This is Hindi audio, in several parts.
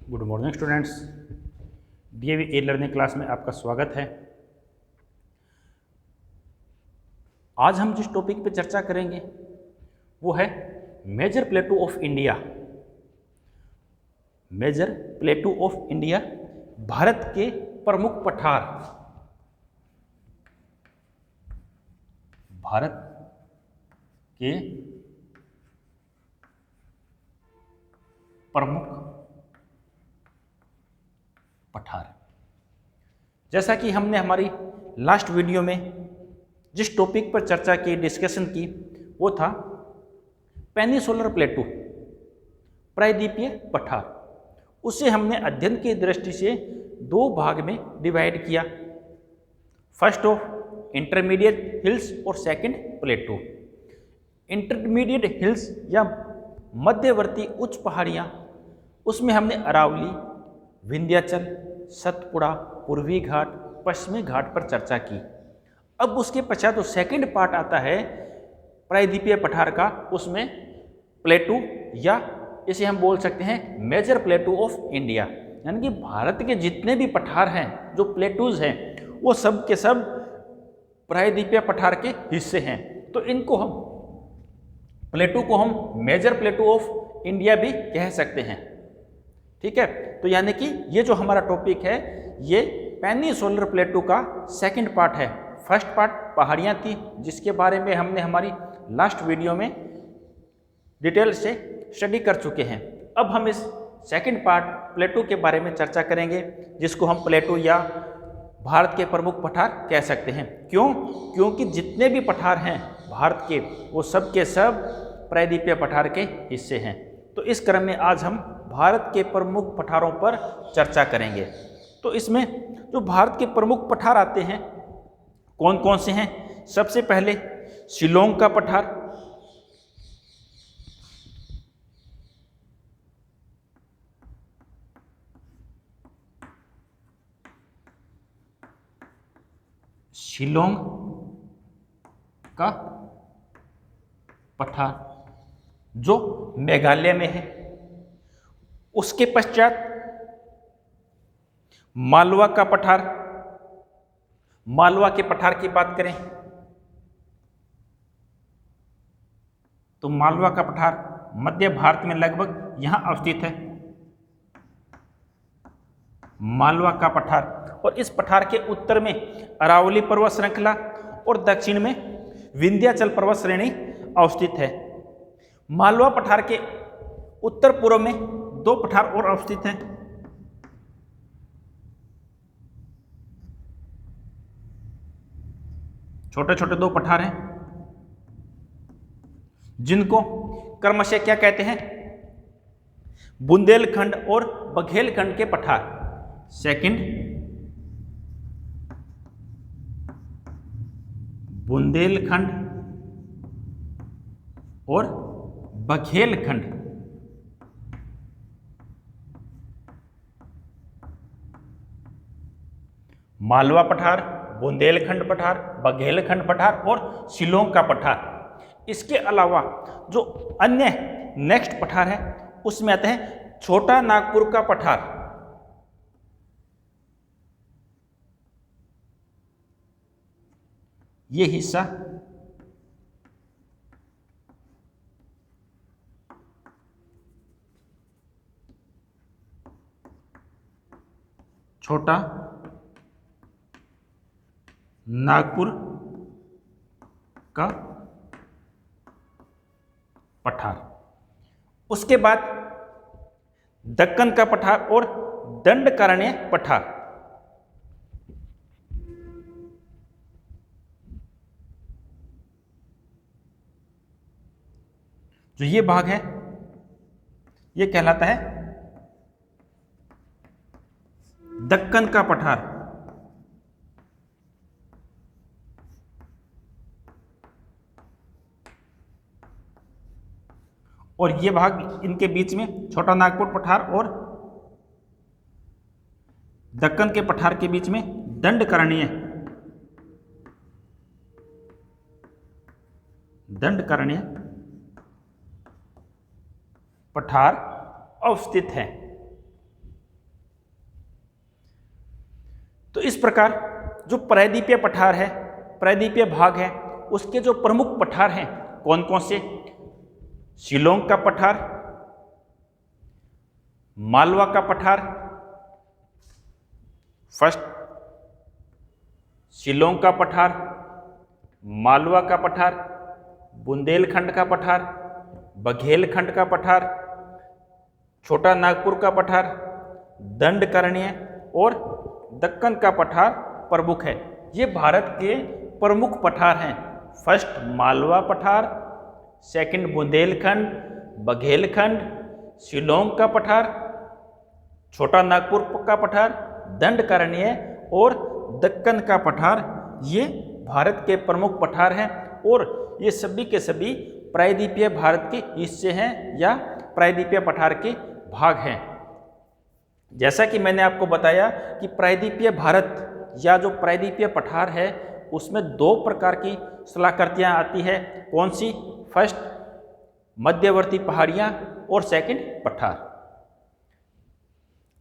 Good morning students. डीएवी ए लर्निंग क्लास में आपका स्वागत है। आज हम जिस टॉपिक पे चर्चा करेंगे वो है major plateau of India. Major plateau of India, Bharat के प्रमुख पठार। भारत के प्रमुख पठार। जैसा कि हमने हमारी लास्ट वीडियो में जिस टॉपिक पर चर्चा की, डिस्कशन की, वो था पेनिसोलर प्लेटू, प्रायद्वीपीय पठार। उसे हमने अध्ययन की दृष्टि से दो भाग में डिवाइड किया। फर्स्ट ऑफ इंटरमीडिएट हिल्स और सेकंड प्लेटू। इंटरमीडिएट हिल्स या मध्यवर्ती उच्च पहाड़ियाँ, उसमें हमने अरावली, विंध्याचल, सतपुड़ा, पूर्वी घाट, पश्चिमी घाट पर चर्चा की। अब उसके पश्चात जो सेकंड पार्ट आता है प्रायद्वीपीय पठार का, उसमें प्लेटू या इसे हम बोल सकते हैं मेजर प्लेटू ऑफ इंडिया, यानी कि भारत के जितने भी पठार हैं, जो प्लेटूज हैं, वो सब के सब प्रायद्वीपीय पठार के हिस्से हैं। तो इनको हम प्लेटू को हम मेजर प्लेटू ऑफ इंडिया भी कह सकते हैं। ठीक है, तो यानी कि ये जो हमारा टॉपिक है ये पेनिसोलर प्लेटू का सेकंड पार्ट है। फर्स्ट पार्ट पहाड़ियाँ थी, जिसके बारे में हमने हमारी लास्ट वीडियो में डिटेल से स्टडी कर चुके हैं। अब हम इस सेकंड पार्ट प्लेटू के बारे में चर्चा करेंगे, जिसको हम प्लेटू या भारत के प्रमुख पठार कह सकते हैं। क्यों? क्योंकि जितने भी पठार हैं भारत के, वो सब के सब प्रायद्वीपीय पठार के हिस्से हैं। तो इस क्रम में आज हम भारत के प्रमुख पठारों पर चर्चा करेंगे। तो इसमें जो भारत के प्रमुख पठार आते हैं कौन कौन से हैं? सबसे पहले शिलोंग का पठार, शिलोंग का पठार जो मेघालय में है। उसके पश्चात मालवा का पठार। मालवा के पठार की बात करें तो मालवा का पठार मध्य भारत में लगभग यहां अवस्थित है, मालवा का पठार। और इस पठार के उत्तर में अरावली पर्वत श्रृंखला और दक्षिण में विंध्याचल पर्वत श्रेणी अवस्थित है। मालवा पठार के उत्तर पूर्व में दो पठार और अवस्थित हैं। छोटे छोटे दो पठार हैं, जिनको क्रमशः क्या कहते हैं? बुंदेलखंड और बघेलखंड के पठार। सेकंड बुंदेलखंड और बघेलखंड। मालवा पठार, बुंदेलखंड पठार, बघेलखंड पठार और शिलोंग का पठार। इसके अलावा जो अन्य नेक्स्ट पठार है उसमें आते हैं छोटा नागपुर का पठार। ये हिस्सा छोटा नागपुर का पठार। उसके बाद दक्कन का पठार और दंडकारण्य पठार। जो ये भाग है ये कहलाता है दक्कन का पठार। और ये भाग, इनके बीच में छोटा नागपुर पठार और दक्कन के पठार के बीच में दंडकारण्य पठार अवस्थित है। तो इस प्रकार जो प्रायद्वीपीय पठार है, प्रायद्वीपीय भाग है, उसके जो प्रमुख पठार हैं कौन कौन से? शिलोंग का पठार, मालवा का पठार, फर्स्ट शिलोंग का पठार, मालवा का पठार, बुंदेलखंड का पठार, बघेलखंड का पठार, छोटा नागपुर का पठार, दंडकारण्य और दक्कन का पठार प्रमुख है। ये भारत के प्रमुख पठार हैं। फर्स्ट मालवा पठार, सेकंड बुंदेलखंड, बघेलखंड, शिलोंग का पठार, छोटा नागपुर का पठार, दंडकारण्य और दक्कन का पठार, ये भारत के प्रमुख पठार हैं और ये सभी के सभी प्रायद्वीपीय भारत के हिस्से हैं या प्रायद्वीपीय पठार के भाग हैं। जैसा कि मैंने आपको बताया कि प्रायद्वीपीय भारत या जो प्रायद्वीपीय पठार है उसमें दो प्रकार की स्थलाकृतियाँ आती है। कौन सी? फर्स्ट मध्यवर्ती पहाड़ियाँ और सेकंड पठार।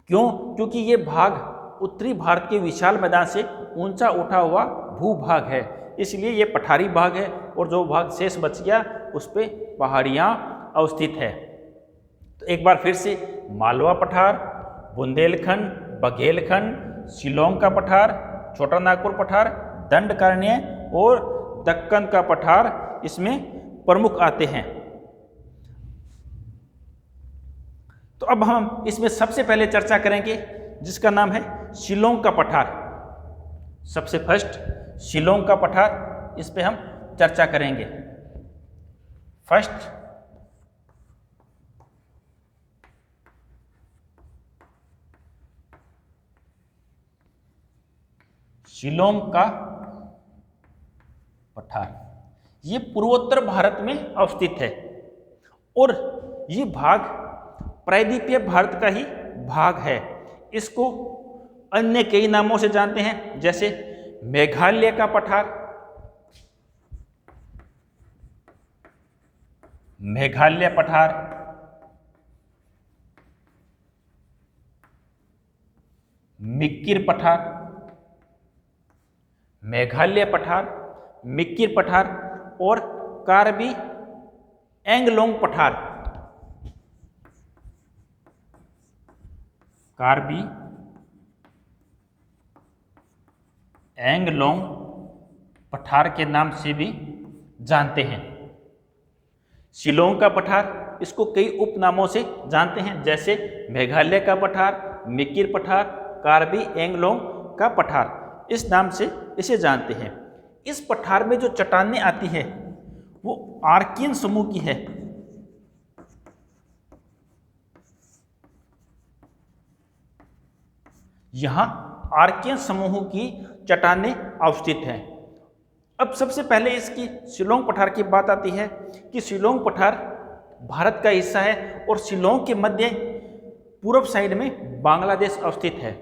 क्यों? क्योंकि ये भाग उत्तरी भारत के विशाल मैदान से ऊंचा उठा हुआ भूभाग है, इसलिए ये पठारी भाग है और जो भाग शेष बच गया उस पे पहाड़ियाँ अवस्थित है। तो एक बार फिर से मालवा पठार, बुंदेलखंड, बघेलखंड, शिलोंग का पठार, छोटा नागपुर पठार, दंडकारण्य और दक्कन का पठार इसमें प्रमुख आते हैं। तो अब हम इसमें सबसे पहले चर्चा करेंगे जिसका नाम है शिलोंग का पठार। सबसे फर्स्ट शिलोंग का पठार, इस पे हम चर्चा करेंगे। फर्स्ट शिलोंग का पठार, ये पूर्वोत्तर भारत में अवस्थित है और ये भाग प्रायद्वीपीय भारत का ही भाग है। इसको अन्य कई नामों से जानते हैं, जैसे मेघालय का पठार, मेघालय पठार, मिक्किर पठार, मेघालय पठार, मिक्किर पठार और कार्बी एंगलोंग पठार, कार्बी एंगलोंग पठार के नाम से भी जानते हैं। शिलोंग का पठार, इसको कई उपनामों से जानते हैं, जैसे मेघालय का पठार, मिक्किर पठार, कार्बी एंगलोंग का पठार, इस नाम से इसे जानते हैं। इस पठार में जो चट्टानें आती है वो आर्कियन समूह की है। यहां आर्कियन समूह की चट्टानें अवस्थित हैं। अब सबसे पहले इसकी शिलोंग पठार की बात आती है कि शिलोंग पठार भारत का हिस्सा है और शिलोंग के मध्य पूर्व साइड में बांग्लादेश अवस्थित है।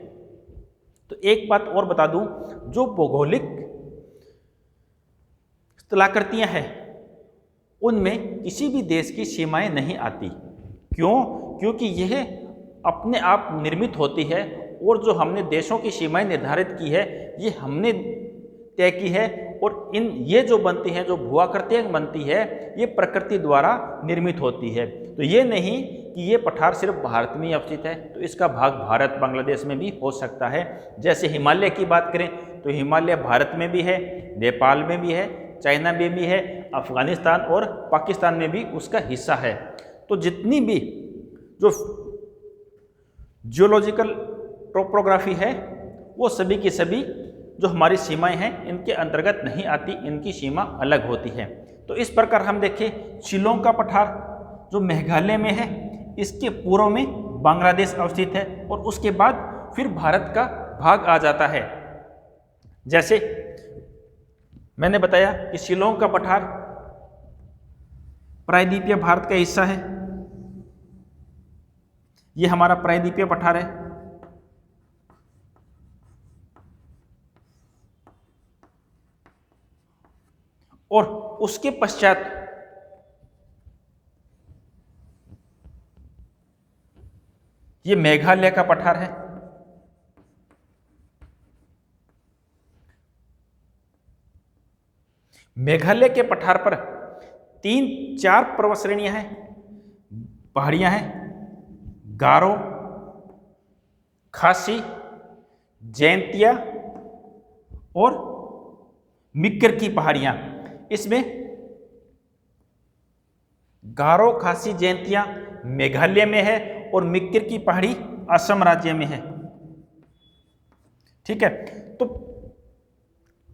तो एक बात और बता दूं, जो भौगोलिक स्थलाकृतियां हैं उनमें किसी भी देश की सीमाएं नहीं आती। क्यों? क्योंकि यह अपने आप निर्मित होती है और जो हमने देशों की सीमाएं निर्धारित की है ये हमने तय की है और ये जो बनती है, जो भूआकृतियां बनती है, ये प्रकृति द्वारा निर्मित होती है। तो ये नहीं कि ये पठार सिर्फ भारत में ही अवस्थित है, तो इसका भाग भारत बांग्लादेश में भी हो सकता है। जैसे हिमालय की बात करें तो हिमालय भारत में भी है, नेपाल में भी है, चाइना में भी है, अफगानिस्तान और पाकिस्तान में भी उसका हिस्सा है। तो जितनी भी जो जियोलॉजिकल टोपोग्राफी है वो सभी की सभी जो हमारी सीमाएं हैं इनके अंतर्गत नहीं आती, इनकी सीमा अलग होती है। तो इस प्रकार हम देखें, शिलोंग का पठार जो मेघालय में है इसके पूर्व में बांग्लादेश अवस्थित है और उसके बाद फिर भारत का भाग आ जाता है। जैसे मैंने बताया कि शिलोंग का पठार प्रायद्वीपीय भारत का हिस्सा है, ये हमारा प्रायद्वीपीय पठार है। और उसके पश्चात ये मेघालय का पठार है। मेघालय के पठार पर 3-4 पर्वत श्रेणियां हैं, पहाड़ियां हैं, गारो, खासी, जैंतिया और मिक्कर की पहाड़ियां। इसमें गारो, खासी, जैंतिया मेघालय में है और मिक्कर की पहाड़ी असम राज्य में है। ठीक है, तो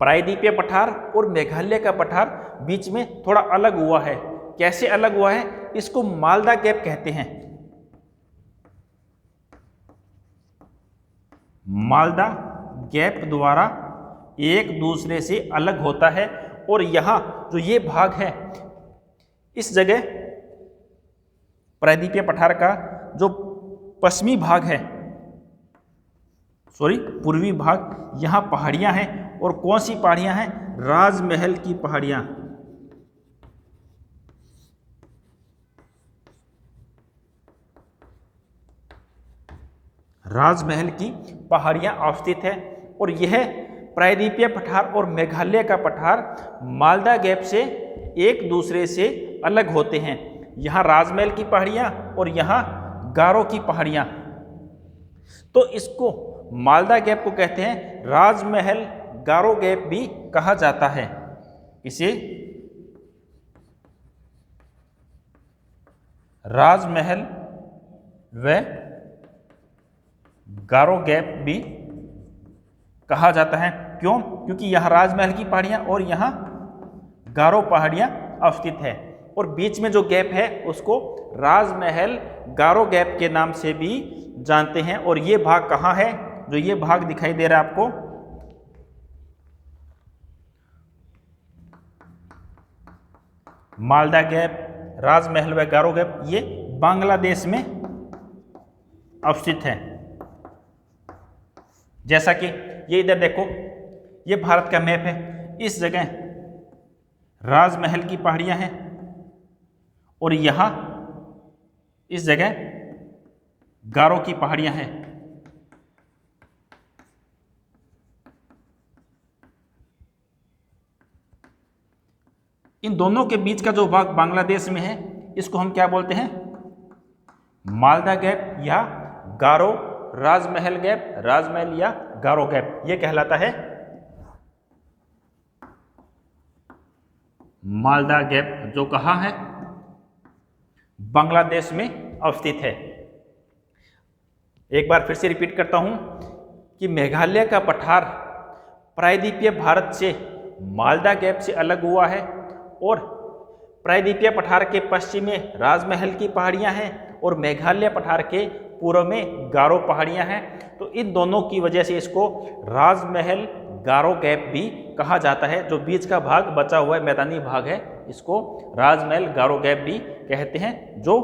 प्रायद्वीपीय पठार और मेघालय का पठार बीच में थोड़ा अलग हुआ है। कैसे अलग हुआ है? इसको मालदा गैप कहते हैं। मालदा गैप द्वारा एक दूसरे से अलग होता है और यहां जो ये भाग है, इस जगह प्रायद्वीपीय पठार का जो पश्चिमी भाग है, पूर्वी भाग, यहां पहाड़ियां हैं। और कौन सी पहाड़ियां हैं? राजमहल की पहाड़ियां। राजमहल की पहाड़ियां अवस्थित है और यह प्रायद्वीपीय पठार और मेघालय का पठार मालदा गैप से एक दूसरे से अलग होते हैं। यहाँ राजमहल की पहाड़ियाँ और यहाँ गारो की पहाड़ियाँ। तो इसको मालदा गैप को कहते हैं, राजमहल गारो गैप भी कहा जाता है। इसे राजमहल व गारो गैप भी कहा जाता है। क्यों? क्योंकि यहाँ राजमहल की पहाड़ियाँ और यहाँ गारो पहाड़ियाँ अवस्थित है और बीच में जो गैप है उसको राजमहल गारो गैप के नाम से भी जानते हैं। और ये भाग कहाँ है? जो ये भाग दिखाई दे रहा है आपको, मालदा गैप, राजमहल व गारो गैप, ये बांग्लादेश में अवस्थित है। जैसा कि ये इधर देखो, ये भारत का मैप है। इस जगह राजमहल की पहाड़ियां हैं और यहां इस जगह गारो की पहाड़ियां हैं। इन दोनों के बीच का जो भाग बांग्लादेश में है, इसको हम क्या बोलते हैं? मालदा गैप या गारो राजमहल गैप, राजमहल या गारो गैप, ये कहलाता है मालदा गैप, जो कहाँ है? बांग्लादेश में अवस्थित है। एक बार फिर से रिपीट करता हूं कि मेघालय का पठार प्रायद्वीपीय भारत से मालदा गैप से अलग हुआ है और प्रायद्वीपीय पठार के पश्चिम में राजमहल की पहाड़ियां हैं और मेघालय पठार के पूर्व में गारो पहाड़ियां हैं। तो इन दोनों की वजह से इसको राजमहल गारो गैप भी कहा जाता है। जो बीच का भाग बचा हुआ है, मैदानी भाग है, इसको राजमहल गारो गैप भी कहते हैं, जो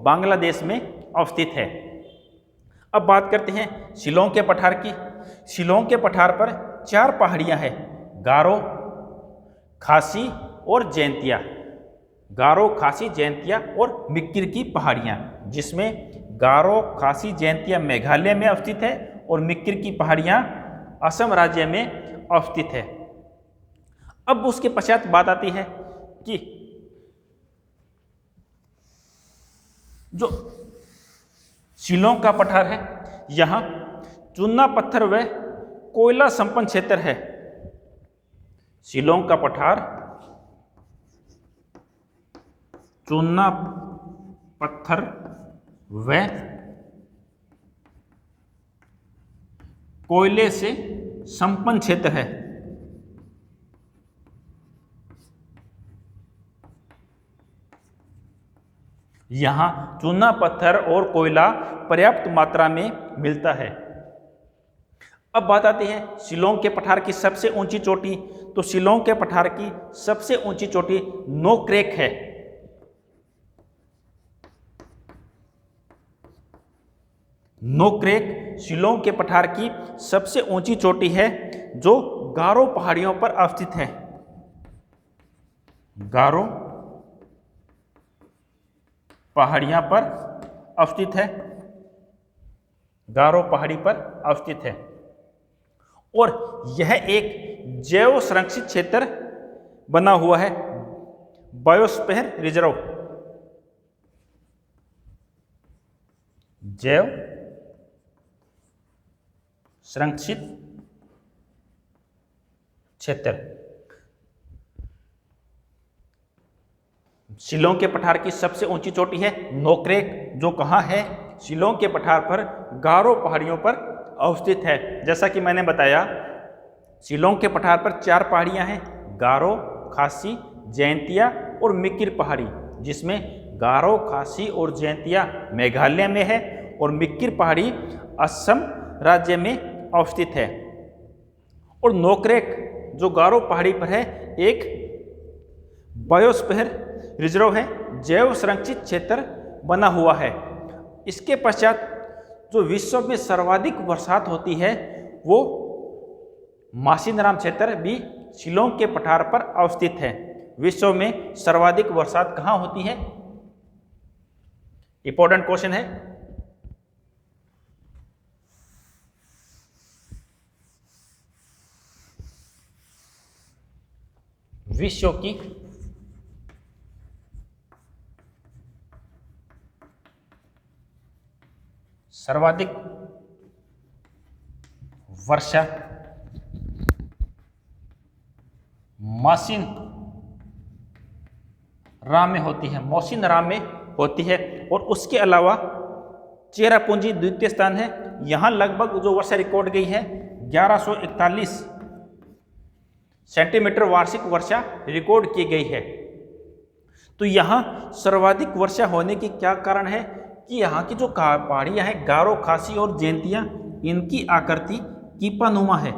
बांग्लादेश में अवस्थित है। अब बात करते हैं शिलोंग के पठार की। शिलोंग के पठार पर 4 पहाड़ियां हैं, गारो, खासी और जैंतिया। गारो, खासी, जैंतिया और मिक्किर की पहाड़ियां, जिसमें गारो, खासी, जैंतिया मेघालय में अवस्थित है और मिक्किर की पहाड़ियां असम राज्य में अवस्थित है। अब उसके पश्चात बात आती है कि जो शिलोंग का पठार है, यहाँ चूना पत्थर व कोयला संपन्न क्षेत्र है। शिलोंग का पठार चूना पत्थर व कोयले से संपन्न क्षेत्र है। यहाँ चूना पत्थर और कोयला पर्याप्त मात्रा में मिलता है। अब बात आती है शिलोंग के पठार की सबसे ऊंची चोटी। तो शिलोंग के पठार की सबसे ऊंची चोटी नोक्रेक है। नोक्रेक शिलोंग के पठार की सबसे ऊंची चोटी है, जो गारो पहाड़ियों पर अवस्थित है। गारो पहाड़ियां पर अवस्थित है, गारो पहाड़ी पर अवस्थित है। और यह एक जैव संरक्षित क्षेत्र बना हुआ है बायोस्फीयर रिजर्व, जैव संरक्षित क्षेत्र। शिलोंग के पठार की सबसे ऊंची चोटी है नोकरेक, जो कहाँ है? शिलोंग के पठार पर गारो पहाड़ियों पर अवस्थित है। जैसा कि मैंने बताया, शिलोंग के पठार पर 4 पहाड़ियां हैं, गारो, खासी, जयंतिया और मिकिर पहाड़ी, जिसमें गारो, खासी और जयंतिया मेघालय में है और मिकिर पहाड़ी असम राज्य में अवस्थित है। और नोकरेक जो गारो पहाड़ी पर है, एक बायोस्फीयर रिजर्व है, जैव संरक्षित क्षेत्र बना हुआ है। इसके पश्चात जो विश्व में सर्वाधिक बरसात होती है वो मासिनराम क्षेत्र भी शिलोंग के पठार पर अवस्थित है। विश्व में सर्वाधिक बरसात कहाँ होती है? इंपॉर्टेंट क्वेश्चन है। विश्व की सर्वाधिक वर्षा मासिनराम में होती है, मौसिनराम में होती है। और उसके अलावा चेरापूंजी द्वितीय स्थान है। यहाँ लगभग जो वर्षा रिकॉर्ड गई है 1141 सेंटीमीटर वार्षिक वर्षा रिकॉर्ड की गई है। तो यहाँ सर्वाधिक वर्षा होने की क्या कारण है कि यहाँ की जो पहाड़ियाँ हैं गारो, खासी और जयंतिया, इनकी आकृति कीपानुमा है।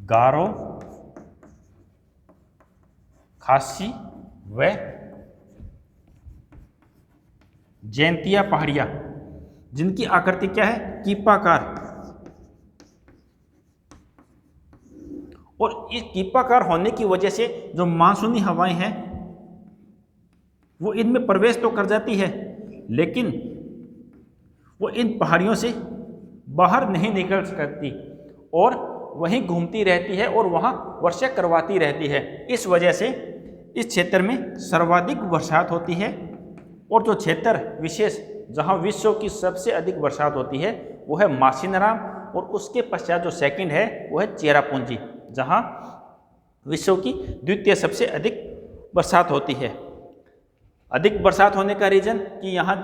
गारो, खासी व जयंतिया पहाड़ियाँ, जिनकी आकृति क्या है? कीपाकार। और इस कीपाकार होने की वजह से जो मानसूनी हवाएं हैं वो इनमें प्रवेश तो कर जाती है, लेकिन वो इन पहाड़ियों से बाहर नहीं निकल सकती और वहीं घूमती रहती है और वहाँ वर्षा करवाती रहती है। इस वजह से इस क्षेत्र में सर्वाधिक बरसात होती है। और जो क्षेत्र विशेष जहाँ विश्व की सबसे अधिक बरसात होती है वो है मासिनराम, और उसके पश्चात जो सेकंड है वो है चेरापूंजी, जहाँ विश्व की द्वितीय सबसे अधिक बरसात होती है। अधिक बरसात होने का रीज़न कि यहाँ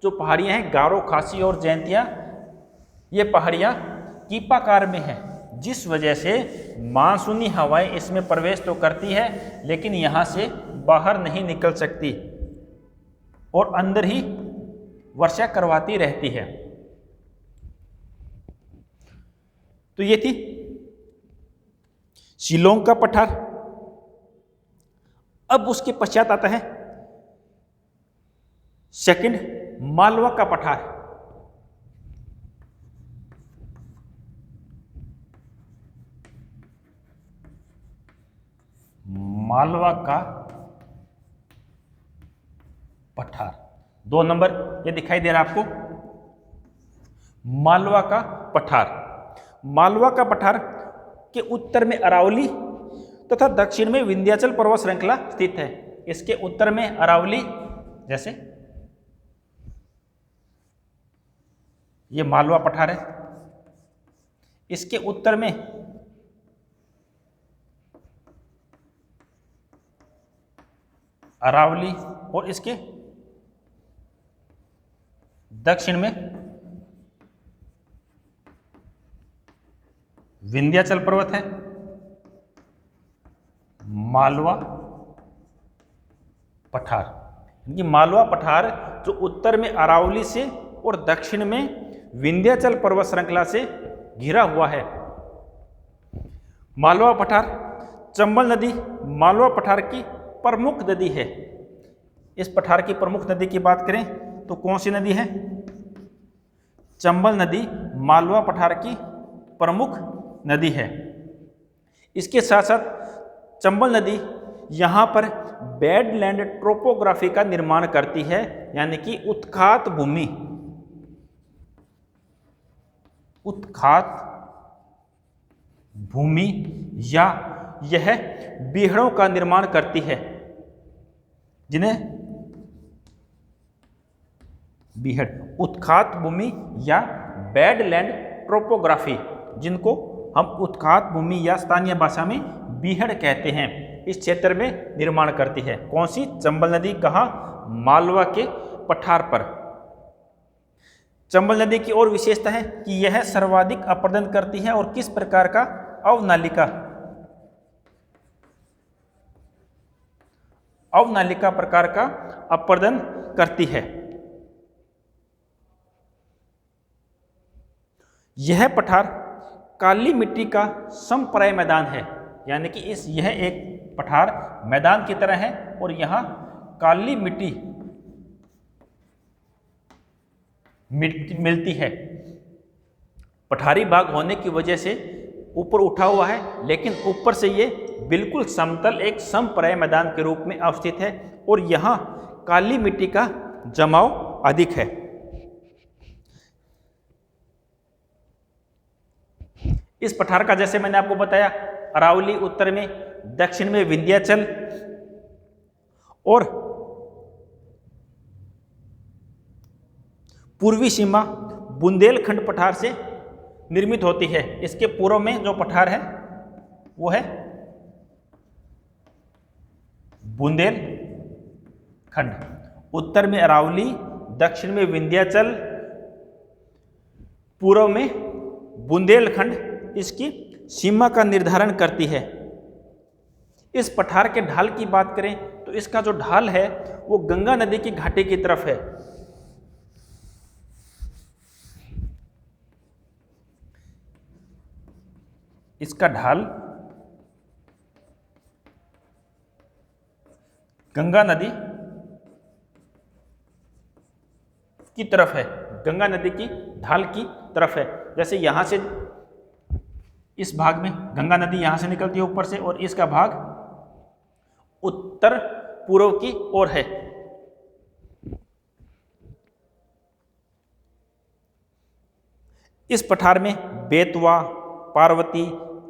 जो पहाड़ियाँ हैं गारो, खासी और जयंतिया, ये पहाड़ियाँ कीपाकार में हैं, जिस वजह से मानसूनी हवाएं इसमें प्रवेश तो करती है लेकिन यहाँ से बाहर नहीं निकल सकती और अंदर ही वर्षा करवाती रहती है। तो ये थी शिलोंग का पठार। अब उसके पश्चात आता है सेकंड, मालवा का पठार। मालवा का पठार 2 नंबर ये दिखाई दे रहा है आपको, मालवा का पठार। मालवा का पठार के उत्तर में अरावली तथा दक्षिण में विंध्याचल पर्वत श्रृंखला स्थित है। इसके उत्तर में अरावली, जैसे ये मालवा पठार है, इसके उत्तर में अरावली और इसके दक्षिण में विंध्याचल पर्वत है। मालवा पठार, ये मालवा पठार जो उत्तर में अरावली से और दक्षिण में विंध्याचल पर्वत श्रृंखला से घिरा हुआ है। मालवा पठार चंबल नदी मालवा पठार की प्रमुख नदी है। इस पठार की प्रमुख नदी की बात करें तो कौन सी नदी है? चंबल नदी मालवा पठार की प्रमुख नदी है। इसके साथ साथ चंबल नदी यहाँ पर बेडलैंड ट्रोपोग्राफी का निर्माण करती है, यानी कि उत्खात भूमि, उत्खात भूमि या यह बीहड़ों का निर्माण करती है, जिन्हें बीहड़, उत्खात भूमि या बेडलैंड टोपोग्राफी, जिनको हम उत्खात भूमि या स्थानीय भाषा में बीहड़ कहते हैं, इस क्षेत्र में निर्माण करती है। कौन सी? चंबल नदी। कहाँ? मालवा के पठार पर। चंबल नदी की और विशेषता है कि यह सर्वाधिक अपरदन करती है और किस प्रकार का? अवनालिका, अवनालिका प्रकार का अपरदन करती है। यह पठार काली मिट्टी का समप्राय मैदान है, यानी कि यह एक पठार मैदान की तरह है और यहाँ काली मिट्टी मिलती है। पठारी भाग होने की वजह से ऊपर उठा हुआ है, लेकिन ऊपर से ये बिल्कुल समतल एक समप्राय मैदान के रूप में अवस्थित है और यहाँ काली मिट्टी का जमाव अधिक है। इस पठार का, जैसे मैंने आपको बताया, अरावली उत्तर में, दक्षिण में विंध्याचल और पूर्वी सीमा बुंदेलखंड पठार से निर्मित होती है। इसके पूर्व में जो पठार है वो है बुंदेलखंड, उत्तर में अरावली, दक्षिण में विंध्याचल, पूर्व में बुंदेलखंड इसकी सीमा का निर्धारण करती है। इस पठार के ढाल की बात करें तो इसका जो ढाल है वो गंगा नदी की घाटी की तरफ है। इसका ढाल गंगा नदी की तरफ है, गंगा नदी की ढाल की तरफ है। जैसे यहां से इस भाग में गंगा नदी यहां से निकलती है ऊपर से, और इसका भाग उत्तर पूर्व की ओर है। इस पठार में बेतवा, पार्वती,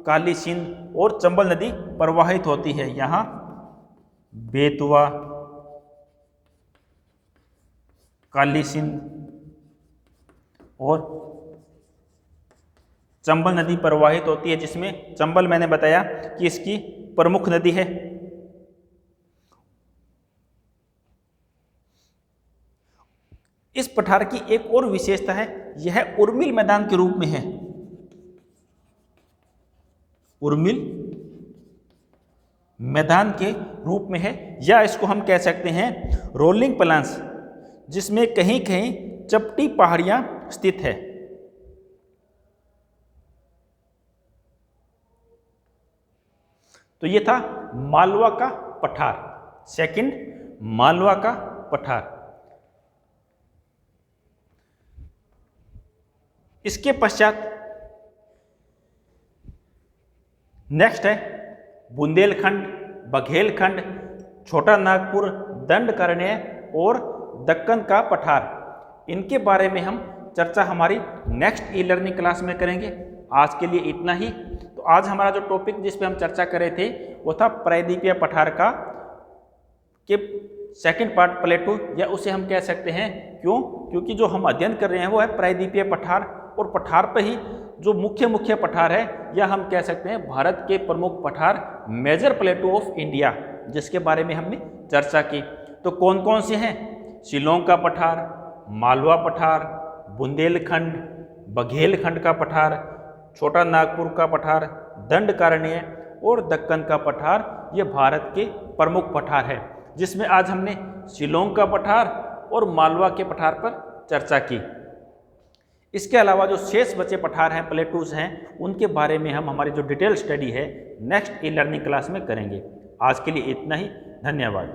काली सिंध और चंबल नदी प्रवाहित होती है। यहाँ बेतवा, काली सिंध और चंबल नदी प्रवाहित होती है, जिसमें चंबल मैंने बताया कि इसकी प्रमुख नदी है। इस पठार की एक और विशेषता है, यह उर्मिल मैदान के रूप में है। उर्मिल मैदान के रूप में है, या इसको हम कह सकते हैं रोलिंग प्लान्स, जिसमें कहीं कहीं चपटी पहाड़ियां स्थित है। तो ये था मालवा का पठार, सेकंड मालवा का पठार। इसके पश्चात नेक्स्ट है बुंदेलखंड, बघेलखंड, छोटा नागपुर, दंडकारण्य और दक्कन का पठार। इनके बारे में हम चर्चा हमारी नेक्स्ट ई लर्निंग क्लास में करेंगे। आज के लिए इतना ही। तो आज हमारा जो टॉपिक जिस पे हम चर्चा कर रहे थे वो था प्रायद्वीपीय पठार का के सेकंड पार्ट प्लेटू, या उसे हम कह सकते हैं, क्यों? क्योंकि जो हम अध्ययन कर रहे हैं वो है प्रायद्वीपीय पठार, और पठार पे ही जो मुख्य पठार है, या हम कह सकते हैं भारत के प्रमुख पठार, मेजर प्लेटू ऑफ इंडिया, जिसके बारे में हमने चर्चा की। तो कौन कौन से हैं? शिलोंग का पठार, मालवा पठार, बुंदेलखंड, बघेलखंड का पठार, छोटा नागपुर का पठार, दंडकारण्य और दक्कन का पठार। ये भारत के प्रमुख पठार है, जिसमें आज हमने शिलोंग का पठार और मालवा के पठार पर चर्चा की। इसके अलावा जो शेष बचे पठार हैं, प्लेटूज हैं, उनके बारे में हम हमारी जो डिटेल स्टडी है नेक्स्ट ई लर्निंग क्लास में करेंगे। आज के लिए इतना ही। धन्यवाद।